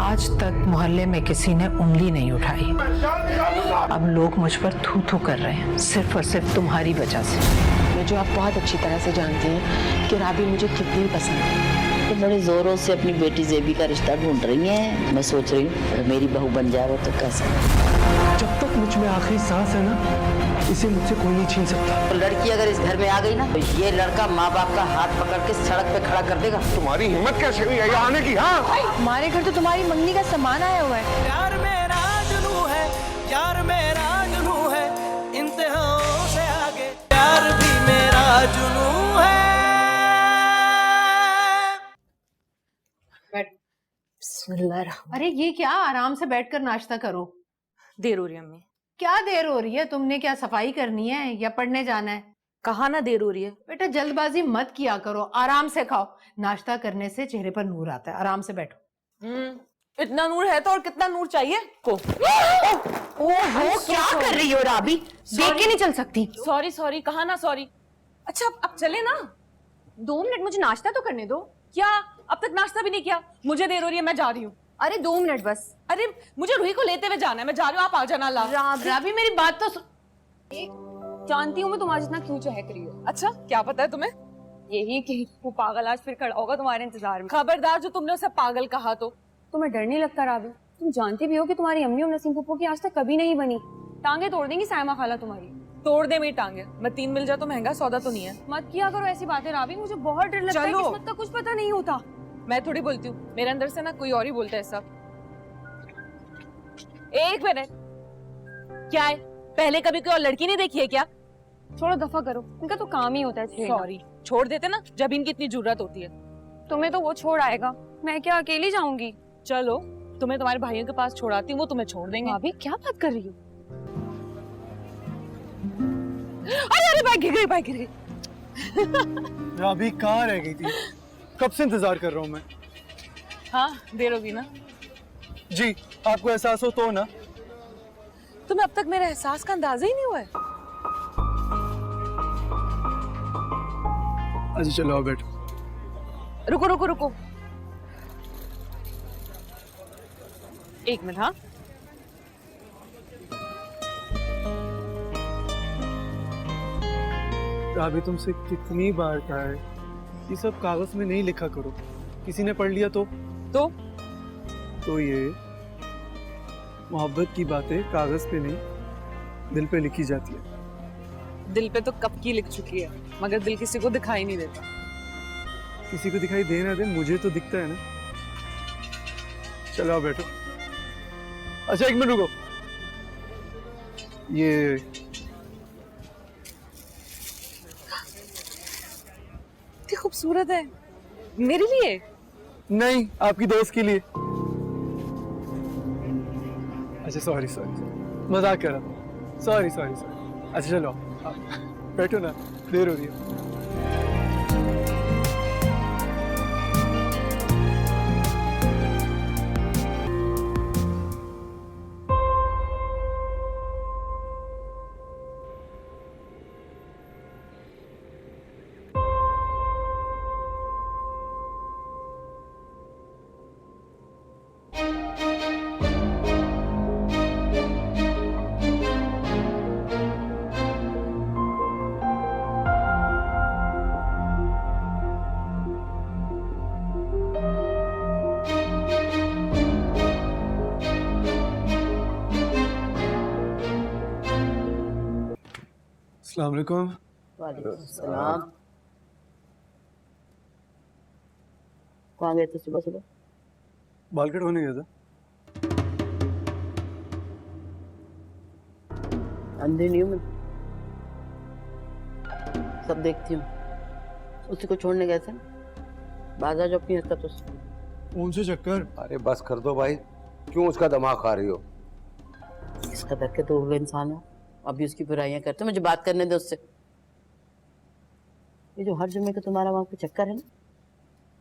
आज तक मोहल्ले में किसी ने उंगली नहीं उठाई। अब लोग मुझ पर थू थू कर रहे हैं, सिर्फ और सिर्फ तुम्हारी वजह से। मैं जो आप बहुत अच्छी तरह से जानती हैं कि राबी मुझे कितनी पसंद है। तो बड़े जोरों से अपनी बेटी जेबी का रिश्ता ढूंढ रही हैं। मैं सोच रही हूँ मेरी बहू बन जाए वो तो कैसा। जब तक मुझ में आखिरी सांस है ना, इसे मुझसे कोई नहीं छीन सकता। तो लड़की अगर इस घर में आ गई ना, तो ये लड़का माँ बाप का हाथ पकड़ के सड़क पे खड़ा कर देगा। तुम्हारी हिम्मत कैसे हुई यहाँ आने की? हाँ, हमारे घर तो तुम्हारी मंगनी का सामान आया हुआ है। यार मेरा जुनू है, यार मेरा जुनू है, इंतहाओं से आगे यार भी मेरा जुनू है। अरे ये क्या, आराम से बैठकर नाश्ता करो। देर हो रही है अम्मी। क्या देर हो रही है? तुमने क्या सफाई करनी है या पढ़ने जाना है? कहा ना देर हो रही है। बेटा जल्दबाजी मत किया करो, आराम से खाओ। नाश्ता करने से चेहरे पर नूर आता है। आराम से बैठो। इतना नूर है तो और कितना नूर चाहिए को? ओहो, क्या कर रही हो राबी? देख के नहीं चल सकती। सॉरी सॉरी, कहा ना सॉरी। अच्छा अब चले ना। 2 मिनट मुझे नाश्ता तो करने दो। क्या अब तक नाश्ता भी नहीं किया? मुझे देर हो रही है, मैं जा रही हूँ। अरे 2 मिनट बस। अरे मुझे रूही को लेते हुए जाना है, मैं जा रही हूँ, आप आ जाना। ला राबी मेरी बात तो जानती हूँ मैं तुम्हारा जितना क्यों चहक रही हो। अच्छा क्या पता है तुम्हें? यही कि वो पागल आज फिर खड़ा होगा तुम्हारे इंतजार में। खबरदार जो तुमने उसे पागल कहा तो। तुम्हें डर नहीं लगता राबी? तुम जानती भी हो कि तुम्हारी अम्मी और नसीम फूफो की आज तक कभी नहीं बनी। टांगे तोड़ देंगी सायमा खाला तुम्हारी। तोड़ दे मेरी टांगे। मैं 3 मिल जाए तो महंगा सौदा तो नहीं है। मत किया करो ऐसी बातें राबी, मुझे बहुत डर लगता है। किस्मत का कुछ पता नहीं होता। मैं थोड़ी बोलती हूँ, मेरे अंदर से ना कोई और ही बोलता है सब। एक मिनट, क्या है? पहले कभी कोई और लड़की नहीं देखी है क्या? छोड़ो, दफा करो, इनका तो काम ही होता है। सॉरी, छोड़ देते ना जब इनकी इतनी जरूरत होती है। तुम्हें तो वो छोड़ आएगा, मैं क्या अकेली जाऊंगी? चलो तुम्हें तुम्हारे भाइयों के पास छोड़ाती हूँ, वो तुम्हें छोड़ देंगे। अभी क्या बात कर रही हो? अरे अरे बाइक गिर गई, बाइक गिर गई। राबी कहाँ रह गई थी? कब से इंतजार कर रहा हूँ मैं। हाँ देर होगी ना। जी, आपको एहसास हो तो ना। तुम्हें अब तक मेरे एहसास का अंदाजा ही नहीं हुआ है। अच्छा चलो आओ बैठो। रुको रुको रुको, एक मिनट। हाँ राबी तुमसे कितनी बार कहा है, ये सब कागज में नहीं लिखा करो, किसी ने पढ़ लिया तो ये मोहब्बत की बातें कागज पे नहीं दिल पे लिखी जाती है। दिल पे तो कब की लिख चुकी है, मगर दिल किसी को दिखाई नहीं देता। किसी को दिखाई दे ना दे, मुझे तो दिखता है ना। चलो आओ बैठो। अच्छा 1 मिनट रुको, ये कितनी खूबसूरत है। मेरे लिए नहीं, आपकी दोस्त के लिए। अच्छा सॉरी मजाक कर रहा। सॉरी। अच्छा चलो बैठो ना, देर हो रही है। अस्सलाम वालेकुम। वालेकुम सलाम। कहाँ गए थे सुबह सुबह? बाल कट होने गया था। अंधी नहीं हूँ मैं, सब देखती हूँ। उसी को छोड़ने गए थे, बाजा जो अपनी हरकतों से। कौन से चक्कर? अरे बस कर दो भाई, क्यों उसका दिमाग खा रही हो? इस कदर के तो हुए इंसान हो, अभी उसकी बुराइयां करते हो। मुझे बात करने दो उससे। ये जो हर जुम्मे का तुम्हारा वहां पे चक्कर है ना,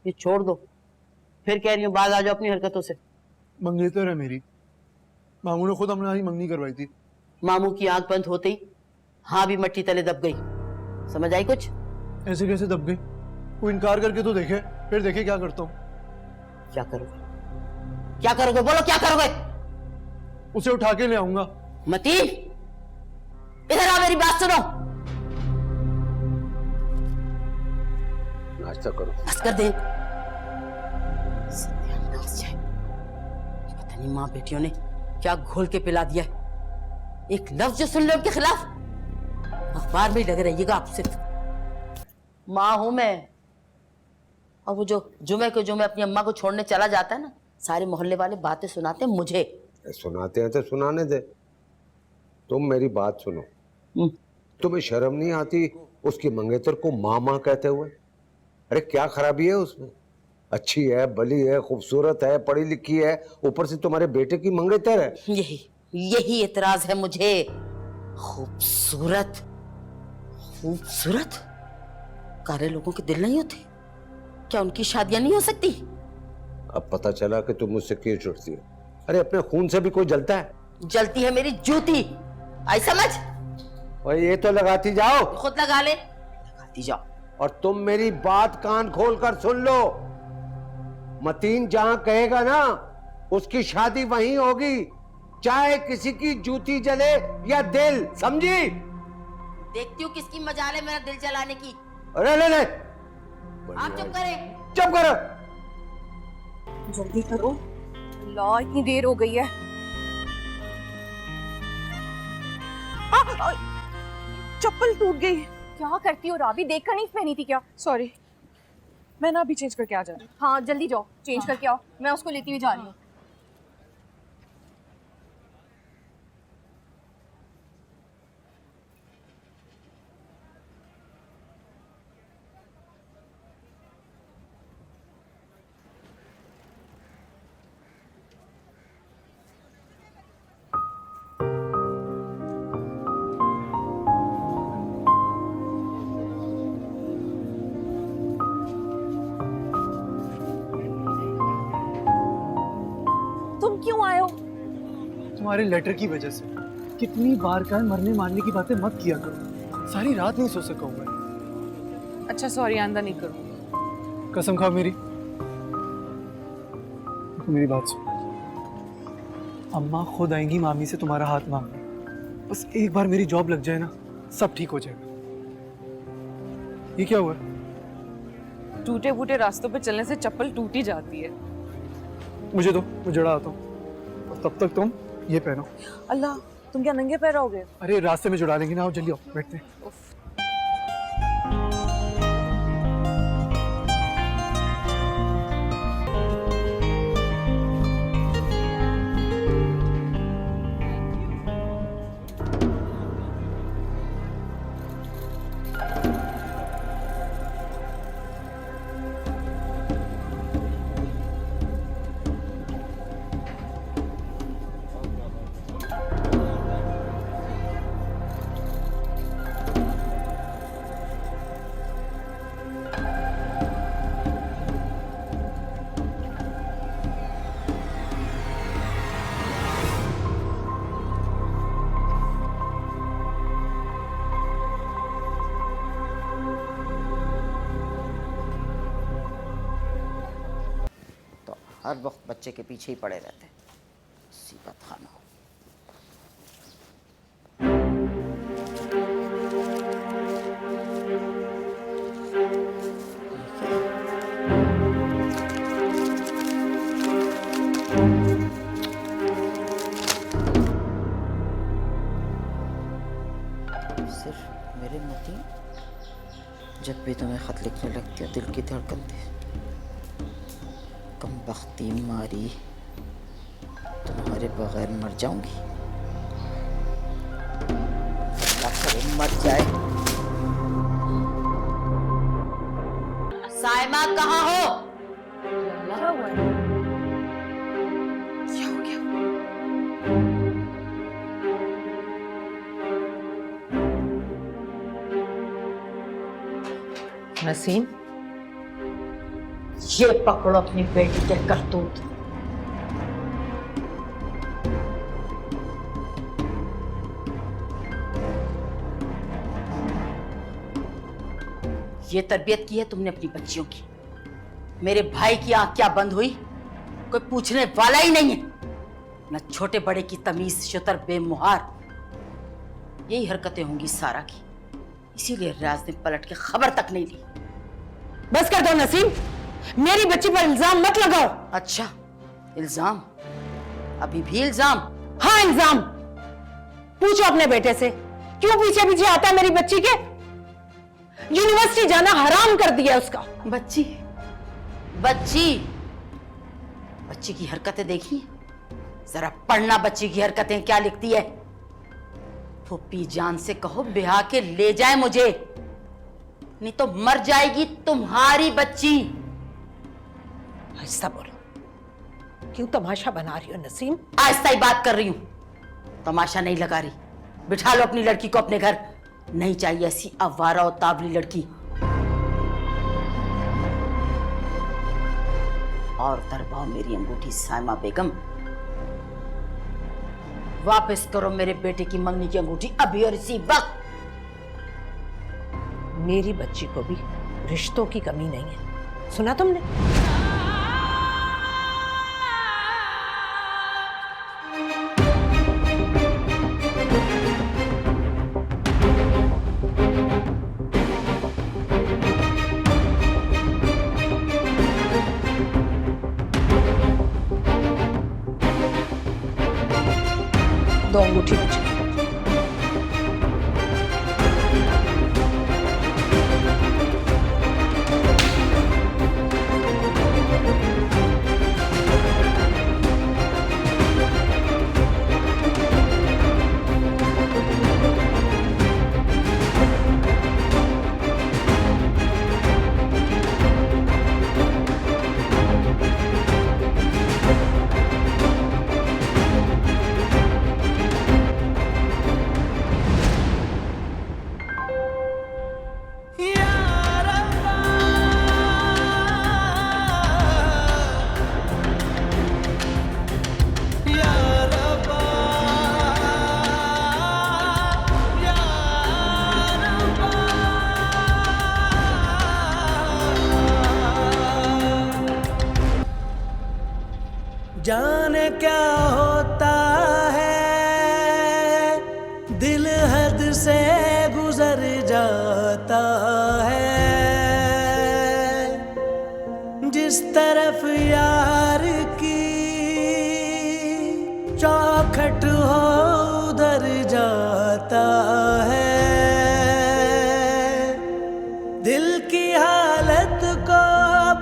ये छोड़ दो। फिर कह रही हूँ बाज आ जाओ अपनी हरकतों से। मंगेतर है मेरी, मामू ने खुद हमारी मंगनी करवाई थी। मामू की आंख बंद होते ही हाँ भी मट्टी तले दब गई। समझ आई कुछ? ऐसे कैसे दब गई? वो इनकार करके तो देखे, फिर देखे क्या करता हूँ। क्या करोगे? क्या करोगे? बोलो क्या करोगे? उसे उठा के ले आऊंगा। मतीन, इधर आ, मेरी बात सुनो। नाश्ता करो। बस कर दे। सत्यानाश है। पता नहीं माँ बेटियों ने क्या घोल के पिला दिया है। एक लफ्ज जो सुन लो उनके खिलाफ, अखबार में ही लगे रहिएगा आप सिर्फ। माँ हूं मैं, और वो जो जुमे को जुमे अपनी अम्मा को छोड़ने चला जाता है ना, सारे मोहल्ले वाले बातें सुनाते हैं मुझे। सुनाते हैं तो सुनाने दे। तुम मेरी बात सुनो। तुम्हें शर्म नहीं आती उसकी मंगेतर को माँ माँ कहते हुए? अरे क्या खराबी है उसमें? अच्छी है, भली है, खूबसूरत है, पढ़ी लिखी है, ऊपर से तुम्हारे बेटे की मंगेतर है। यही एतराज है मुझे। खूबसूरत खूबसूरत कारे लोगों के दिल नहीं होते क्या? उनकी शादियां नहीं हो सकती? अब पता चला कि तुम मुझसे क्यों छुटती हो। अरे अपने खून से भी कोई जलता है? जलती है मेरी जूती, आई समझ? और ये तो लगाती जाओ। खुद लगा ले, लगाती जाओ। और तुम मेरी बात कान खोल कर सुन लो। मतीन जहां कहेगा ना, उसकी शादी वहीं होगी, चाहे किसी की जूती जले या दिल, समझी? देखती हूँ किसकी मजाल है मेरा दिल जलाने की। अरे ले ले, आप चुप करें। चुप करो। जल्दी करो, ला इतनी देर हो गई है। चप्पल टूट गई। क्या करती हो राबी, देखकर नहीं पहनी थी क्या? सॉरी, मैं ना अभी चेंज करके आ जाती हूँ। हाँ जल्दी जाओ, चेंज करके आओ, मैं उसको लेती हुई जा रही हूँ। क्यों आए हो? तुम्हारे लेटर की वजह से। कितनी बार कहा मरने मारने की बातें मत किया करो। सारी रात नहीं सो सका हूं मैं। अच्छा सॉरी, आंदा नहीं करूँ। कसम खाओ मेरी। मेरी बात सुन, अम्मा खुद आएंगी मामी से तुम्हारा हाथ मांगने। बस एक बार मेरी जॉब लग जाए ना, सब ठीक हो जाएगा। ये क्या हुआ? टूटे फूटे रास्तों पे चलने से चप्पल टूट ही जाती है। मुझे दो, मैं जड़ा आता हूँ। और तब तक तुम ये पहनो। अल्लाह, तुम क्या नंगे पैर रहोगे? अरे रास्ते में जुड़ा लेंगे ना, आओ जल्दी आओ, बैठते हैं। हर वक्त बच्चे के पीछे ही पड़े रहते हैं। सीबत खाना। सिर्फ मेरे मतीन, जब भी तुम्हें खत लिखने लगती हो दिल की धड़कन थी। कम बख्ती मारी, तुम्हारे बगैर मर जाऊंगी। मर जाए। साइमा कहाँ हो? क्या हुआ है? क्या हो गया? नसीम, ये पकड़ो अपनी बेटी के करतूत। ये तरबियत की है तुमने अपनी बच्चियों की। मेरे भाई की आंख क्या बंद हुई कोई पूछने वाला ही नहीं है। न छोटे बड़े की तमीज, शुतर बेमुहार। यही हरकतें होंगी सारा की, इसीलिए राज ने पलट के खबर तक नहीं ली। बस कर दो नसीम, मेरी बच्ची पर इल्जाम मत लगाओ। अच्छा, इल्जाम? अभी भी इल्जाम? हाँ इल्जाम। पूछो अपने बेटे से, क्यों पीछे पीछे आता है मेरी बच्ची के? यूनिवर्सिटी जाना हराम कर दिया उसका। बच्ची बच्ची बच्ची की हरकतें देखी? जरा पढ़ना बच्ची की हरकतें क्या लिखती है। फूफी जान से कहो ब्याह के ले जाए मुझे, नहीं तो मर जाएगी तुम्हारी बच्ची। आहिस्ता बोलो, क्यों तमाशा बना रही हो नसीम? आहिस्ता ही बात कर रही हूं, तमाशा नहीं लगा रही। बिठा लो अपनी लड़की को अपने घर, नहीं चाहिए ऐसी आवारा और तावली लड़की। और दरबाओ मेरी अंगूठी साइमा बेगम, वापस करो मेरे बेटे की मंगनी की अंगूठी अभी और इसी वक्त। मेरी बच्ची को भी रिश्तों की कमी नहीं है, सुना तुमने? दो अंगूठी मुझे। जाने क्या होता है, दिल हद से गुजर जाता है। जिस तरफ यार की चौखट हो उधर जाता है। दिल की हालत को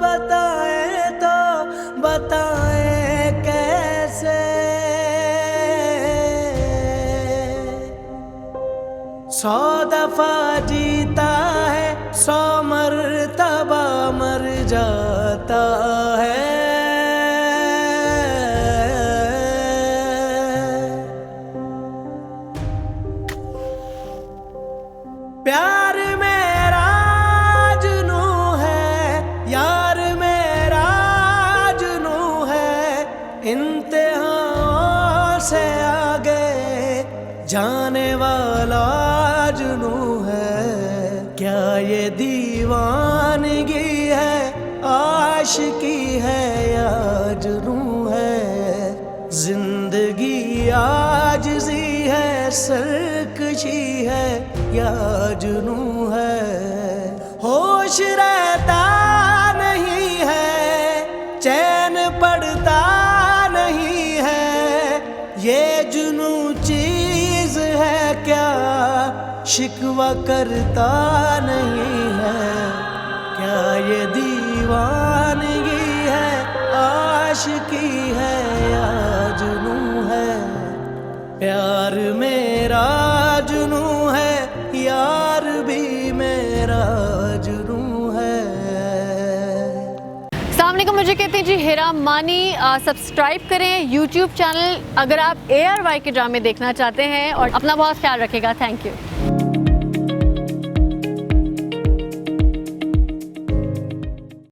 बताए तो बताए कैसे। 100 दफा जीता है, 100 मरतबा मर जाता है। प्यार मेरा जुनू है, यार मेरा जुनू है, इम्तिहान से आगे जाने वाला जुनू है। क्या ये दीवानगी है, आशिकी है या जुनू है? जिंदगी आजिज़ी है, सरकशी है या जुनू है? होश रहता नहीं है, चैन पड़ता नहीं है, ये जुनू चीज है क्या? शिकवा करता नहीं है। क्या ये दीवानगी है, आशिकी है या जुनू है? प्यार मेरा जुनू है, यार भी मेरा जुनू है। अस्सलामुअलैकुम, मुझे कहते हैं जी हेरा मानी। सब्सक्राइब करें YouTube चैनल अगर आप ARY के ड्रामे देखना चाहते हैं, और अपना बहुत ख्याल रखिएगा। Thank you.